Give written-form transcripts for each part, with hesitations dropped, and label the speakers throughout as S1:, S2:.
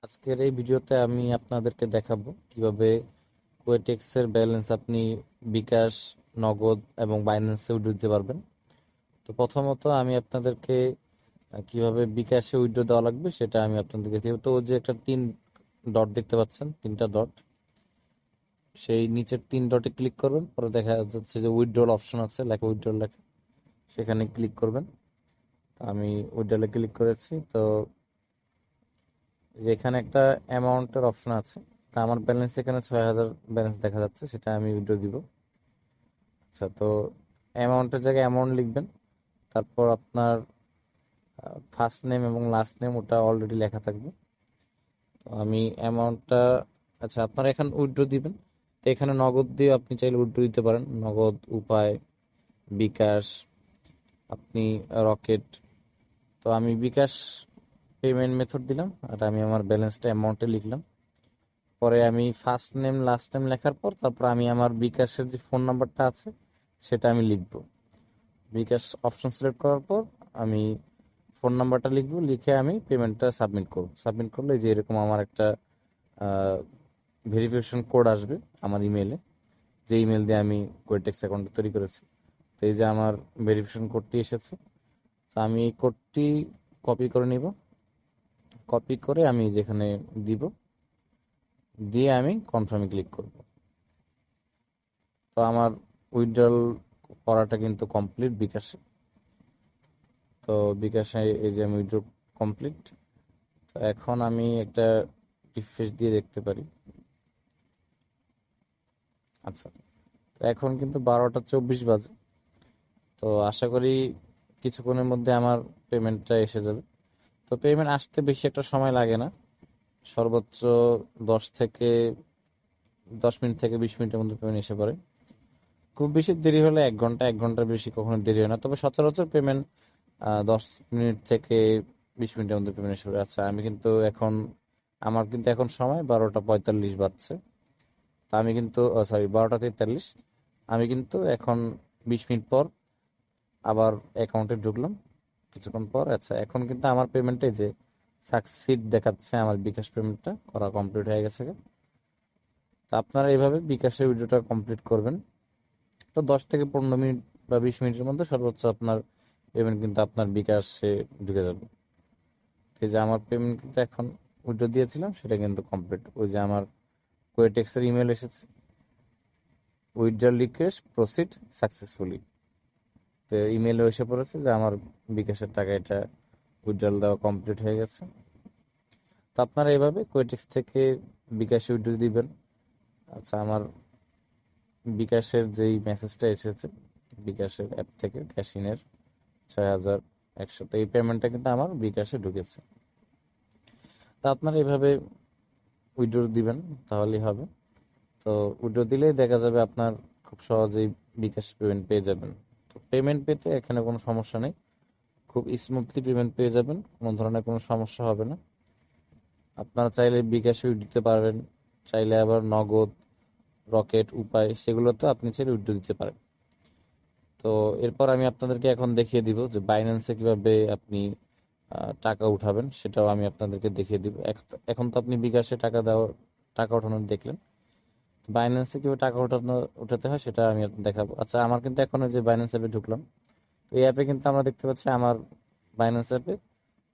S1: আজকের এই ভিডিওতে আমি আপনাদেরকে দেখাবো কিভাবে কোয়েটেক্সের ব্যালেন্স আপনি বিকাশ, নগদ এবং বাইন্যান্সে উইথড্র দিতে পারবেন। তো প্রথমত আমি আপনাদেরকে কিভাবে বিকাশে উইথড্র দেওয়া লাগবে সেটা আমি আপনাদেরকে দেব। তো ওই যে একটা তিন ডট দেখতে পাচ্ছেন, তিনটা ডট, সেই নিচের তিন ডটে ক্লিক করবেন, পরে দেখা যাচ্ছে যে উইথড্রল অপশন আছে, লেখা উইথড্রল লেখা, সেখানে ক্লিক করবেন। তো আমি উইথড্রলে ক্লিক করেছি। তো যে এখানে একটা অ্যামাউন্টের অপশন আছে, তা আমার ব্যালেন্স এখানে 6,000 ব্যালেন্স দেখা যাচ্ছে, সেটা আমি উইথড্র দিব। আচ্ছা, তো অ্যামাউন্টের জায়গায় অ্যামাউন্ট লিখবেন, তারপর আপনার ফার্স্ট নেম এবং লাস্ট নেম ওটা অলরেডি লেখা থাকবে। তো আমি অ্যামাউন্টটা, আচ্ছা আপনারা এখানে উইথড্র দিবেন। তো এখানে নগদ দিয়ে আপনি চাইলে উইথড্র দিতে পারেন, নগদ, উপায়, বিকাশ, আপনি রকেট। তো আমি বিকাশ পেমেন্ট মেথড দিলাম, আর আমি আমার ব্যালেন্সটা অ্যামাউন্টে লিখলাম। পরে আমি ফার্স্ট নেম লাস্ট নেম লেখার পর তারপর আমি আমার বিকাশের যে ফোন নাম্বারটা আছে সেটা আমি লিখব। বিকাশ অপশন সিলেক্ট করার পর আমি ফোন নাম্বারটা লিখব, লিখে আমি পেমেন্টটা সাবমিট করব। সাবমিট করলে যে এরকম আমার একটা ভেরিফিকেশন কোড আসবে আমার ইমেলে, যে ইমেল দিয়ে আমি কোয়েটেক্স অ্যাকাউন্ট তৈরি করেছি। তো এই যে আমার ভেরিফিকেশন কোডটি এসেছে। তো আমি এই কোডটি কপি করে নিব, কপি করে আমি যেখানে দিব, দিয়ে আমি কনফার্মে ক্লিক করব। তো আমার উইথড্রল করাটা কিন্তু কমপ্লিট বিকাশে। তো বিকাশে এই যে আমি উইথড্র কমপ্লিট। তো এখন আমি একটা রিফ্রেশ দিয়ে দেখতে পারি। আচ্ছা, তো এখন কিন্তু 12টা 24 বাজে। তো আশা করি কিছুক্ষণের মধ্যে আমার পেমেন্টটা এসে যাবে। তো পেমেন্ট আসতে বেশি একটা সময় লাগে না, সর্বোচ্চ 10 থেকে 20 মিনিটের মধ্যে পেমেন্ট এসে পড়ে। খুব বেশি দেরি হলে 1 ঘন্টা, 1 ঘন্টার বেশি কখনো দেরি হয় না, তবে সচরাচর পেমেন্ট 10 মিনিট থেকে 20 মিনিটের মধ্যে পেমেন্ট এসে পড়ে। আচ্ছা, আমার কিন্তু এখন সময় 12টা 45 বাজছে। তা আমি কিন্তু, সরি, 12টা 43। আমি কিন্তু এখন 20 মিনিট পর আবার অ্যাকাউন্টে ঢুকলাম কিছুক্ষণ পর। আচ্ছা, এখন কিন্তু আমার পেমেন্টে যে সাকসিড দেখাচ্ছে, আমার বিকাশ পেমেন্টটা করা কমপ্লিট হয়ে গেছে। তো আপনারা এইভাবে বিকাশের ভিডিওটা কমপ্লিট করবেন। তো 10 থেকে 15 মিনিট বা 20 মিনিটের মধ্যে সর্বোচ্চ আপনার পেমেন্ট কিন্তু আপনার বিকাশে ঢুকে যাবে। এই যে আমার পেমেন্ট কিন্তু এখন উইথড্র দিয়েছিলাম সেটা কিন্তু কমপ্লিট। ওই যে আমার কোয়েটেক্সের ইমেল এসেছে, উইথড্রল রিকোয়েস্ট প্রসিড সাকসেসফুলি। তো ইমেলে এসে পড়েছে যে আমার বিকাশের টাকা এটা উইথড্রল দেওয়া কমপ্লিট হয়ে গেছে। তো আপনারা এইভাবে কোয়েটেক্স থেকে বিকাশে উইথড্র দিবেন। আচ্ছা, আমার বিকাশের যেই মেসেজটা এসেছে বিকাশের অ্যাপ থেকে ক্যাশিনের 6,100, তো এই পেমেন্টটা কিন্তু আমার বিকাশে ঢুকেছে। তা আপনারা এইভাবে উইথড্র দিবেন, তাহলেই হবে। তো উইথড্র দিলেই দেখা যাবে আপনার খুব সহজেই বিকাশ পেমেন্ট পেয়ে যাবেন। তো পেমেন্ট পেতে এখানে কোনো সমস্যা নেই, খুব স্মুথলি পেমেন্ট পেয়ে যাবেন, কোনো ধরনের কোনো সমস্যা হবে না। আপনারা চাইলে বিকাশে উইথড্র দিতে পারবেন, চাইলে আবার নগদ, রকেট, উপায়, সেগুলোতে আপনি চাইলে উইথড্র দিতে পারেন। তো এরপর আমি আপনাদেরকে এখন দেখিয়ে দিব যে বাইন্যান্সে কিভাবে আপনি টাকা উঠাবেন, সেটাও আমি আপনাদেরকে দেখিয়ে দিব। এখন তো আপনি বিকাশে টাকা ওঠানো দেখলেন, বাইন্যান্সে কিভাবে উঠাতে হয় সেটা আমি দেখাবো। আচ্ছা, আমার কিন্তু এখন ওই যে বাইন্যান্স অ্যাপে ঢুকলাম। তো এই অ্যাপে কিন্তু আমরা দেখতে পাচ্ছি আমার বাইন্যান্স অ্যাপে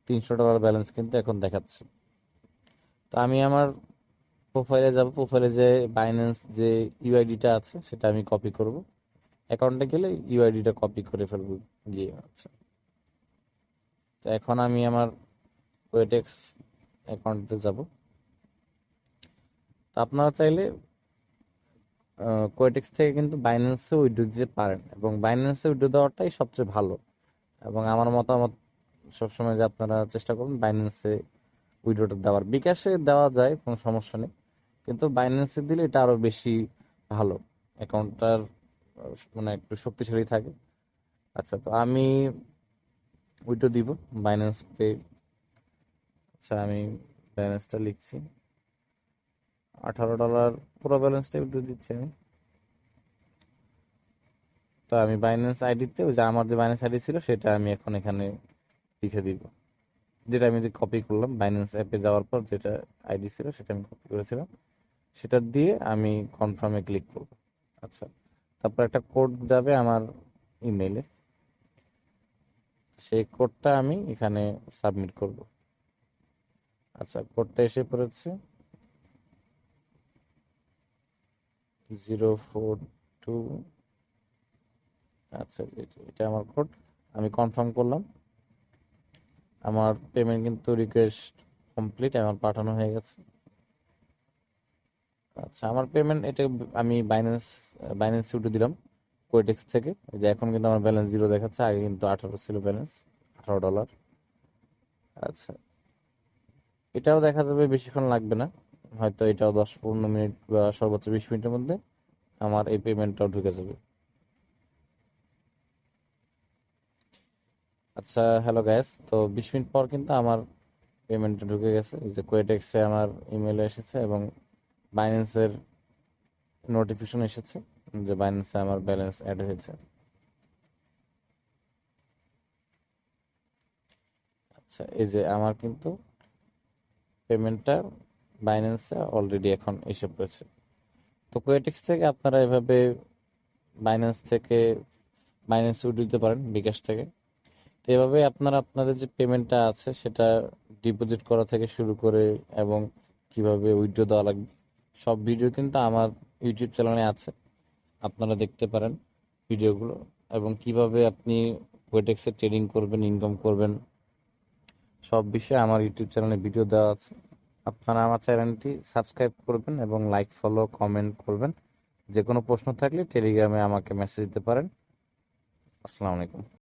S1: $300 ব্যালেন্স কিন্তু এখন দেখাচ্ছে। তো আমি আমার প্রোফাইলে যাব, প্রোফাইলে যে বাইন্যান্স যে ইউআইডিটা আছে সেটা আমি কপি করব, অ্যাকাউন্টে গেলে ইউআইডিটা কপি করে ফেলবো গিয়ে। আচ্ছা, তো এখন আমি আমার কোয়েটেক্স অ্যাকাউন্টে যাব। তো আপনারা চাইলে কোয়েটেক্স থেকে কিন্তু বাইন্যান্সে উইথড্র দিতে পারেন, এবং বাইন্যান্সে উইথড্র দেওয়াটাই সবচেয়ে ভালো। এবং আমার মতামত সবসময় যে আপনারা চেষ্টা করুন বাইন্যান্সে উইথড্রটা দেওয়ার। বিকাশে দেওয়া যায়, কোনো সমস্যা নেই, কিন্তু বাইন্যান্সে দিলে এটা আরও বেশি ভালো, অ্যাকাউন্টটার মানে একটু শক্তিশালী থাকে। আচ্ছা, তো আমি উইথড্র দিব বাইন্যান্স পে। আচ্ছা, আমি ব্যালেন্সটা লিখছি, $18 পুরো ব্যালেন্সটা উইথড্র দিচ্ছি আমি। তো আমি বাইন্যান্স আইডিতে, ওই যে আমার যে বাইন্যান্স আইডি ছিল সেটা আমি এখন এখানে লিখে দিব। যেটা আমি কপি করলাম বাইন্যান্স অ্যাপে যাওয়ার পর, যেটা আইডি ছিল সেটা আমি কপি করেছিলাম, সেটা দিয়ে আমি কনফার্মে ক্লিক করব। আচ্ছা, তারপর একটা কোড যাবে আমার ইমেইলে, সেই কোডটা আমি এখানে সাবমিট করব। আচ্ছা, কোডটা এসে পড়েছে 042। আচ্ছা, এটা আমার কোড, আমি কনফার্ম করলাম। আমার পেমেন্ট কিন্তু রিকোয়েস্ট কমপ্লিট, আমার পাঠানো হয়ে গেছে। আচ্ছা, আমার পেমেন্ট এটা আমি বাইন্যান্স ইউটি দিলাম কোয়েটেক্স থেকে। এই যে এখন কিন্তু আমার ব্যালেন্স 0 দেখাচ্ছে, আগে কিন্তু 18 ছিল ব্যালেন্স, $18। আচ্ছা, এটাও দেখা যাবে, বেশিক্ষণ লাগবে না, হয়তো এটাও 10-15 মিনিট বা সর্বোচ্চ 20 মিনিটের মধ্যে আমার এই পেমেন্টটাও ঢুকে যাবে। আচ্ছা, হ্যালো গ্যাস, তো 20 মিনিট পর কিন্তু আমার পেমেন্টটা ঢুকে গেছে। এই যে কোয়েটেক্সে আমার ইমেলে এসেছে এবং বাইন্যান্সের নোটিফিকেশন এসেছে যে বাইন্যান্সে আমার ব্যালেন্স অ্যাড হয়েছে। আচ্ছা, এই যে আমার কিন্তু পেমেন্টটা বাইন্যান্সে অলরেডি এখন এসে পড়েছে। তো কোয়েটেক্স থেকে আপনারা এভাবে বাইন্যান্স উইথড্র দিতে পারেন বিকাশ থেকে। তো এভাবে আপনারা আপনাদের যে পেমেন্টটা আছে সেটা ডিপোজিট করা থেকে শুরু করে এবং কিভাবে উইথড্র দেওয়া লাগবে সব ভিডিও কিন্তু আমার ইউটিউব চ্যানেলে আছে, আপনারা দেখতে পারেন ভিডিওগুলো। এবং কিভাবে আপনি কোয়েটেক্সে ট্রেডিং করবেন, ইনকাম করবেন, সব বিষয়ে আমার ইউটিউব চ্যানেলে ভিডিও দেওয়া আছে। আপনারা আমার চ্যানেলটি সাবস্ক্রাইব করবেন এবং লাইক, ফলো, কমেন্ট করবেন। যে কোনো প্রশ্ন থাকলে টেলিগ্রামে আমাকে মেসেজ দিতে পারেন। আসসালামু আলাইকুম।